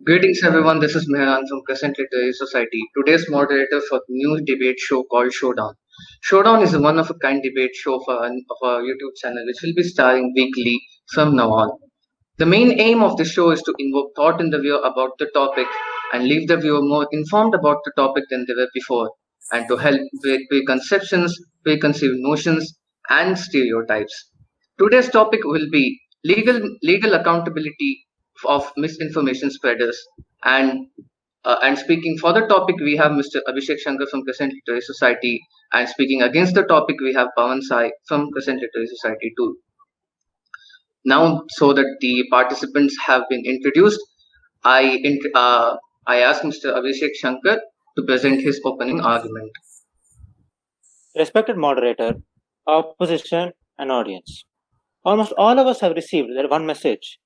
Greetings everyone, this is Mehran from Crescent Literary Society. Today's moderator for the new debate show called Showdown. Showdown is a one of a kind debate show of our YouTube channel which will be starring weekly from now on. The main aim of the show is to invoke thought in the viewer about the topic and leave the viewer more informed about the topic than they were before, and to help break preconceptions, preconceived notions, and stereotypes. Today's topic will be legal accountability of misinformation spreaders, and speaking for the topic we have Mr. Abishek Shankar from Crescent Literary Society, and speaking against the topic we have Pavan Sai from Crescent Literary Society too. Now, so that the participants have been introduced, I ask Mr. Abhishek Shankar to present his opening argument. Respected moderator, opposition, and audience. Almost all of us have received that one message,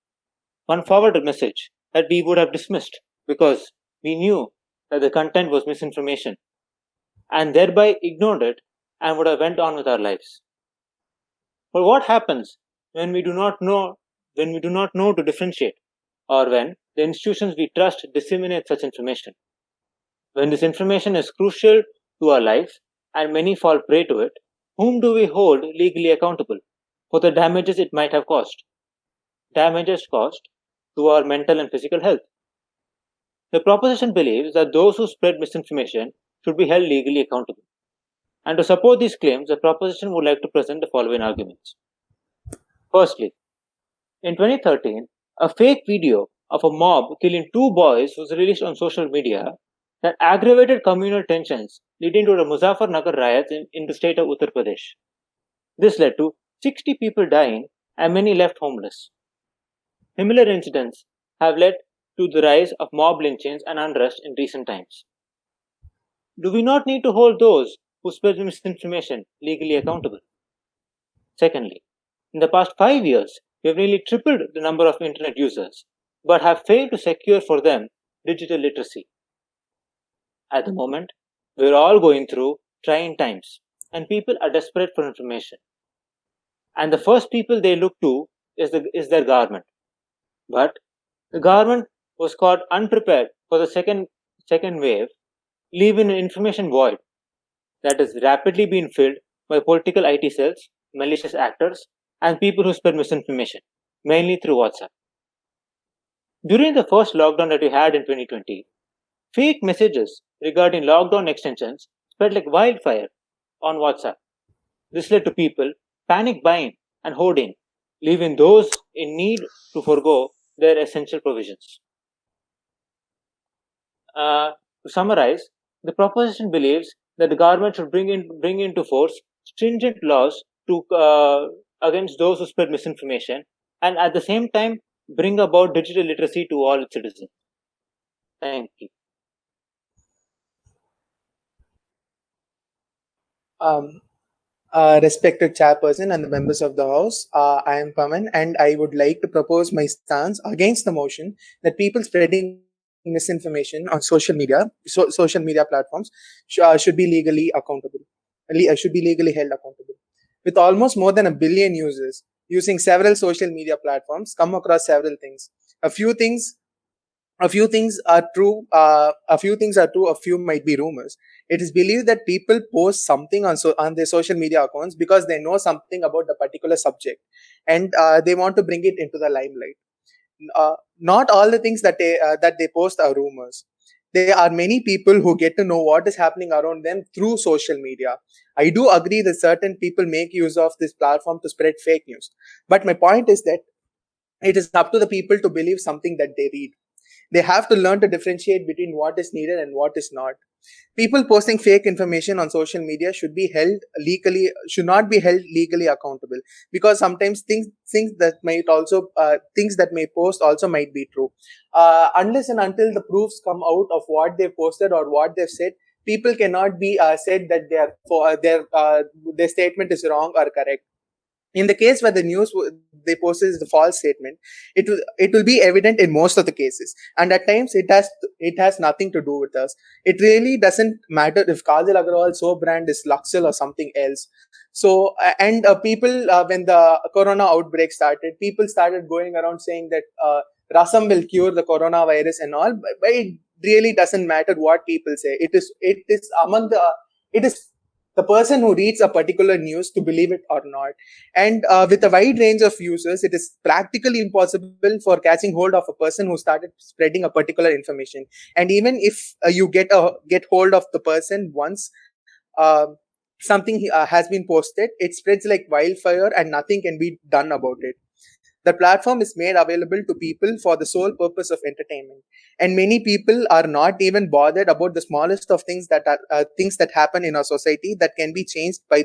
one forwarded message that we would have dismissed because we knew that the content was misinformation and thereby ignored it and would have went on with our lives. But what happens when we do not know to differentiate, or when the institutions we trust disseminate such information? When this information is crucial to our life and many fall prey to it, whom do we hold legally accountable for the damages it might have caused? Damages caused to our mental and physical health. The proposition believes that those who spread misinformation should be held legally accountable. And to support these claims, the proposition would like to present the following arguments. Firstly, in 2013, a fake video of a mob killing two boys was released on social media that aggravated communal tensions, leading to the Muzaffarnagar riots in the state of Uttar Pradesh. This led to 60 people dying and many left homeless. Similar incidents have led to the rise of mob lynchings and unrest in recent times. Do we not need to hold those who spread misinformation legally accountable? Secondly, in the past 5 years, we have nearly tripled the number of internet users, but have failed to secure for them digital literacy. At the moment, we're all going through trying times, and people are desperate for information. And the first people they look to is their government. But the government was caught unprepared for the second wave, leaving an information void that is rapidly being filled by political IT cells, malicious actors, and people who spread misinformation, mainly through WhatsApp. During the first lockdown that we had in 2020, fake messages regarding lockdown extensions spread like wildfire on WhatsApp. This led to people panic buying and hoarding, leaving those in need to forego their essential provisions. To summarize, the proposition believes that the government should bring into force stringent laws against those who spread misinformation, and at the same time bring about digital literacy to all its citizens. Thank you. Respected chairperson and the members of the house, I am Pavan, and I would like to propose my stance against the motion that people spreading misinformation on social media platforms should be legally accountable. Should be legally held accountable. With almost more than 1 billion users using several social media platforms, come across several things. A few things are true. A few might be rumors. It is believed that people post something on their social media accounts because they know something about the particular subject, and they want to bring it into the limelight. Not all the things that they post are rumors. There are many people who get to know what is happening around them through social media. I do agree that certain people make use of this platform to spread fake news, but my point is that it is up to the people to believe something that they read. They have to learn to differentiate between what is needed and what is not. People posting fake information on social media should not be held legally accountable, because sometimes things that may post also might be true. Unless and until the proofs come out of what they posted or what they've said, people cannot be said that their statement is wrong or correct. In the case where the news they posted is the false statement, it will be evident in most of the cases, and at times it has nothing to do with us. It really doesn't matter if Kajal Agarwal's soap brand is Luxel or something else. So people when the corona outbreak started, people started going around saying that rasam will cure the coronavirus and all, but it really doesn't matter what people say. It is the person who reads a particular news to believe it or not. And with a wide range of users, it is practically impossible for catching hold of a person who started spreading a particular information. And even if you get hold of the person once, something has been posted, it spreads like wildfire and nothing can be done about it. The platform is made available to people for the sole purpose of entertainment, and many people are not even bothered about the smallest of things that happen in our society that can be changed by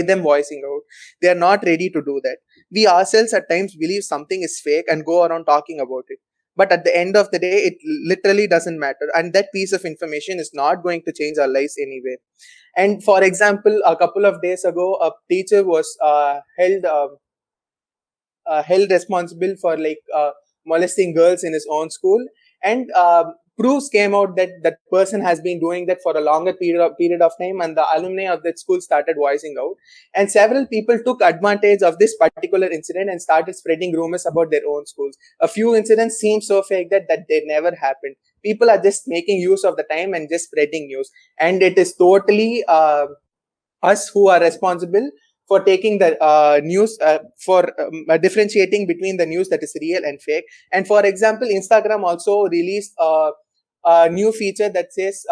them voicing out. They are not ready to do that. We ourselves at times believe something is fake and go around talking about it. But at the end of the day, it literally doesn't matter. And that piece of information is not going to change our lives anyway. And for example, a couple of days ago, a teacher was held responsible for molesting girls in his own school, and proofs came out that that person has been doing that for a longer period of time, and the alumni of that school started voicing out, and several people took advantage of this particular incident and started spreading rumors about their own schools. A few incidents seem so fake that they never happened. People are just making use of the time and just spreading news, and it is totally us who are responsible for taking the news, for differentiating between the news that is real and fake. And for example, Instagram also released a new feature that says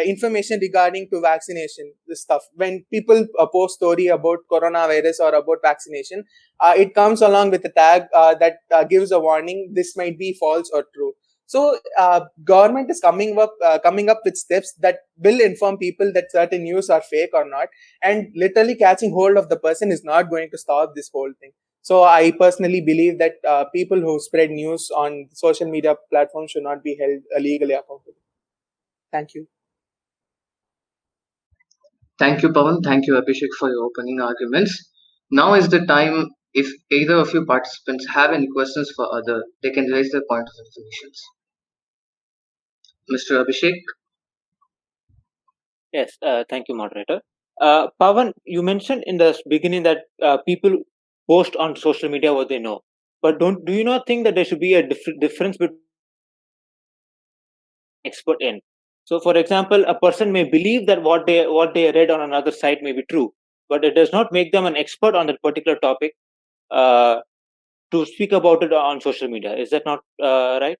information regarding to vaccination, this stuff. When people post story about coronavirus or about vaccination, it comes along with a tag that gives a warning, this might be false or true. So government is coming up with steps that will inform people that certain news are fake or not, and literally catching hold of the person is not going to stop this whole thing. So I personally believe that people who spread news on social media platforms should not be held legally accountable. Thank you. Thank you, Pavan. Thank you, Abhishek, for your opening arguments. Now is the time. If either of you participants have any questions for other, they can raise their point of information. Mr. Abhishek, Yes, thank you, moderator. Pavan, you mentioned in the beginning that people post on social media what they know, but do you not think that there should be a difference between expert in? So, for example, a person may believe that what they read on another site may be true, but it does not make them an expert on that particular topic uh, to speak about it on social media. Is that not right?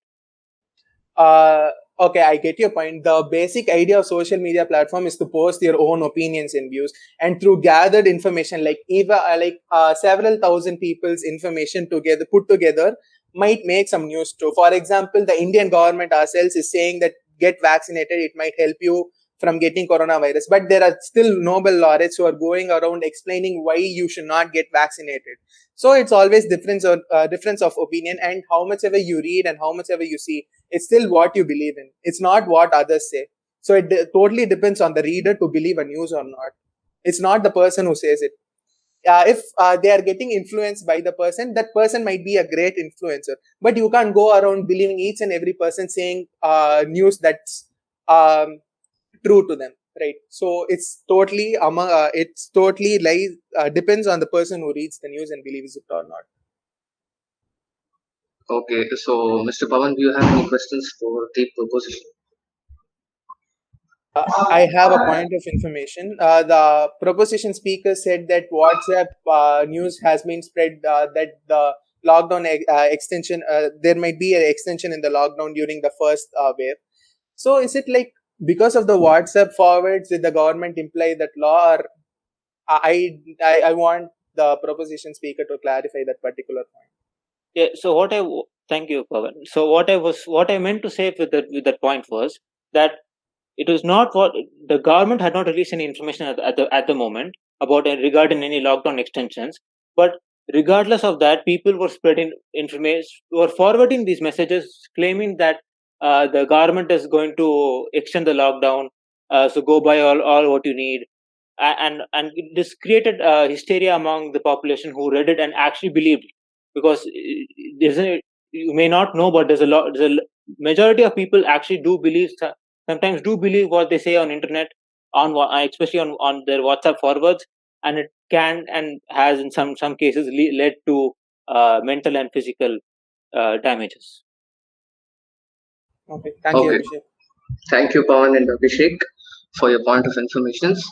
Okay, I get your point. The basic idea of social media platform is to post your own opinions and views, and through gathered information, several thousand people's information together put together, might make some news too. For example, the Indian government ourselves is saying that get vaccinated, it might help you from getting coronavirus, but there are still Nobel laureates who are going around explaining why you should not get vaccinated. So it's always difference of opinion, and how much ever you read and how much ever you see, it's still what you believe in. It's not what others say. So it totally depends on the reader to believe a news or not. It's not the person who says it. If they are getting influenced by the person, that person might be a great influencer, but you can't go around believing each and every person saying news that's true to them, right? So it's totally lies, depends on the person who reads the news and believes it or not. okay. So, Mr. Pavan, do you have any questions for the proposition? I have a point of information. The proposition speaker said that WhatsApp news has been spread that the lockdown extension, there might be an extension in the lockdown during the first wave. So is it like because of the WhatsApp forwards did the government imply that law, or I want the proposition speaker to clarify that particular point. Yeah. So thank you, Pavan. So what I meant to say with that point was that it was not what the government had not released any information at the moment about regarding any lockdown extensions, but regardless of that, people were spreading information, were forwarding these messages claiming that the government is going to extend the lockdown, so go buy all what you need. And this created hysteria among the population who read it and actually believed it, because you may not know, but there's a majority of people actually do believe, sometimes do believe what they say on internet, especially on their WhatsApp forwards, and it can and has in some cases led to mental and physical damages. Okay, thank you, Okay. Abhishek. Thank you, Pawan and Abhishek, for your point of informations.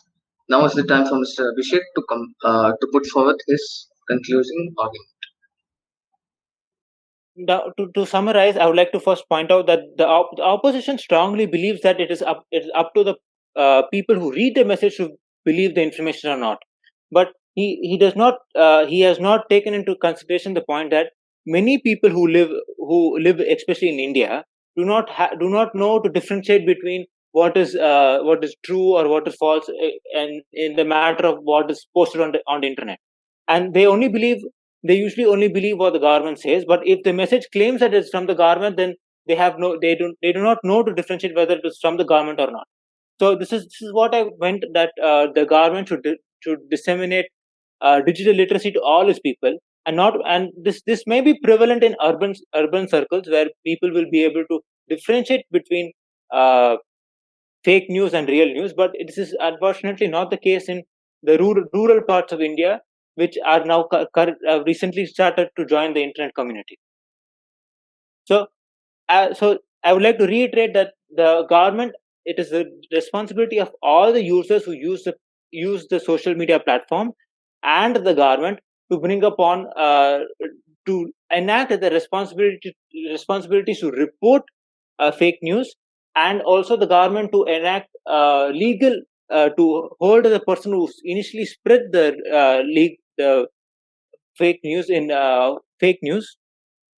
Now is the time for Mr. Abhishek to put forward his conclusion argument. Now, to summarize, I would like to first point out that the opposition strongly believes that it is up to the people who read the message to believe the information or not. But he does not he has not taken into consideration the point that many people who live especially in India do not know to differentiate between what is true or what is false, and in the matter of what is posted on the internet, and they usually only believe what the government says. But if the message claims that it's from the government, then they do not know to differentiate whether it is from the government or not. So this is what I meant, that the government should disseminate digital literacy to all its people, and not and this may be prevalent in urban circles where people will be able to differentiate between uh, fake news and real news. But this is unfortunately not the case in the rural parts of India, which are now recently started to join the internet community. So, so I would like to reiterate that the government, it is the responsibility of all the users who use the social media platform and the government to bring upon to enact the responsibilities to report fake news, and also the government to enact legal to hold the person who initially spread the fake news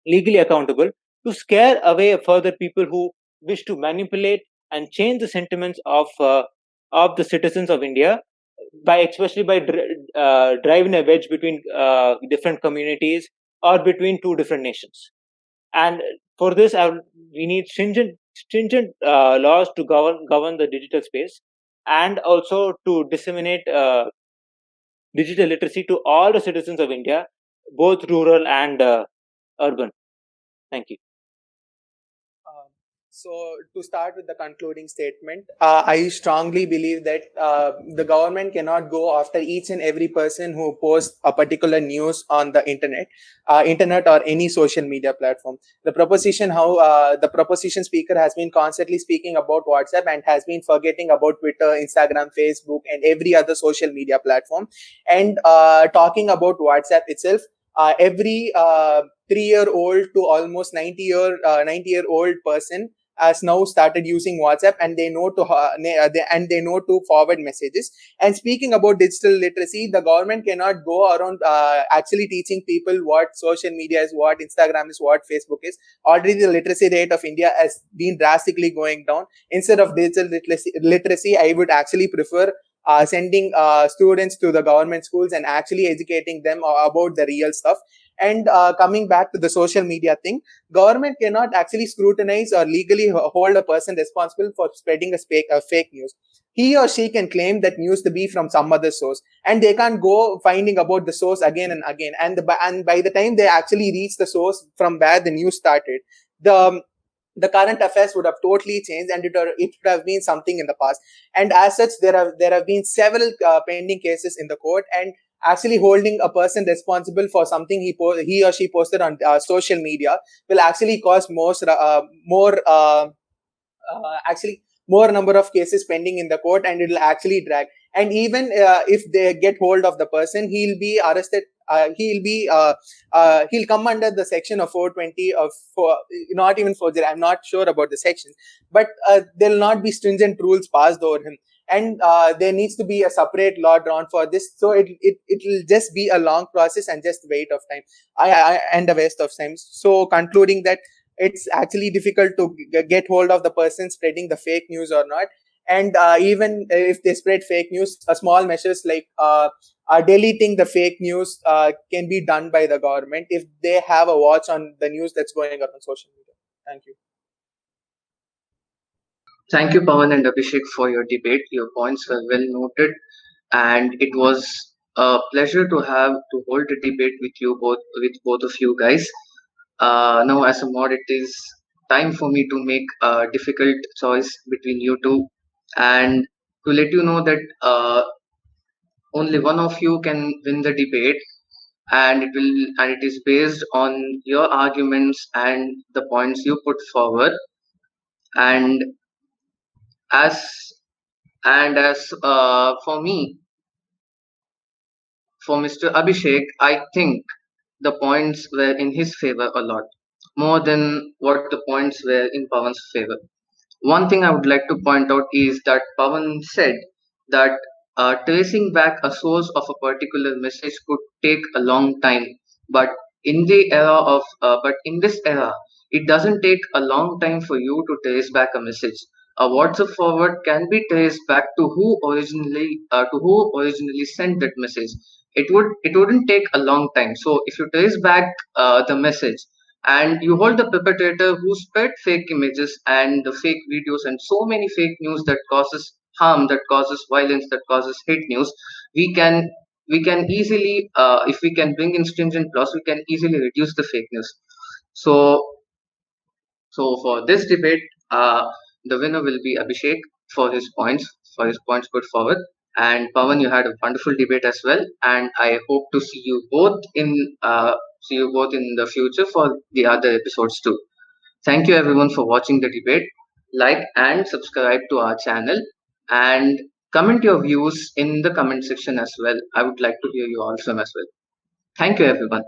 legally accountable, to scare away further people who wish to manipulate and change the sentiments of the citizens of India, by especially by driving a wedge between different communities or between two different nations. And for this, we need stringent laws to govern the digital space, and also to disseminate digital literacy to all the citizens of India, both rural and urban. Thank you. Um, so, to start with the concluding statement, I strongly believe that the government cannot go after each and every person who posts a particular news on the internet or any social media platform. The proposition speaker has been constantly speaking about WhatsApp and has been forgetting about Twitter, Instagram, Facebook, and every other social media platform. And talking about WhatsApp itself, every 3-year-old to almost 90 year old person has now started using WhatsApp, and they know to forward messages. And speaking about digital literacy, the government cannot go around actually teaching people what social media is, what Instagram is, what Facebook is. Already the literacy rate of India has been drastically going down. Instead of digital literacy, I would actually prefer sending students to the government schools and actually educating them about the real stuff. And coming back to the social media thing, government cannot actually scrutinize or legally hold a person responsible for spreading a fake news. He or she can claim that news to be from some other source, and they can't go finding about the source again and again. And by the time they actually reach the source from where the news started, the the current affairs would have totally changed, and it would have been something in the past. And as such, there have been several pending cases in the court, and actually holding a person responsible for something he or she posted on social media will actually cause actually more number of cases pending in the court, and it will actually drag. And even if they get hold of the person, he'll be arrested. He'll come under the section of 420 of for not even forgery. I'm not sure about the section, but there'll not be stringent rules passed over him, and there needs to be a separate law drawn for this. So it will just be a long process and just wait of time, and a waste of time. So concluding that, it's actually difficult to get hold of the person spreading the fake news or not. And even if they spread fake news, small measures like deleting the fake news can be done by the government if they have a watch on the news that's going on social media. Thank you. Thank you, Pawan and Abhishek, for your debate. Your points were well noted, and it was a pleasure to hold a debate with both of you guys. Now, as a mod, it is time for me to make a difficult choice between you two, and to let you know that only one of you can win the debate. and it is based on your arguments and the points you put forward. And as as for me, for Mr. Abhishek, I think the points were in his favor a lot, more than what the points were in Pavan's favor. One thing I would like to point out is that Pavan said that tracing back a source of a particular message could take a long time, but but in this era, it doesn't take a long time for you to trace back a message. A WhatsApp forward can be traced back to who originally sent that message. It wouldn't take a long time. So if you trace back the message and you hold the perpetrator who spread fake images and the fake videos and so many fake news that causes harm, that causes violence, that causes hate news, we can we can easily if we can bring in stringent laws, we can easily reduce the fake news. So so for this debate, the winner will be Abhishek for his points, put forward. And Pavan, you had a wonderful debate as well, and I hope to see you both in the future for the other episodes too. Thank you everyone for watching the debate. Like and subscribe to our channel, and comment your views in the comment section as well. I would like to hear you all from as well. Thank you everyone.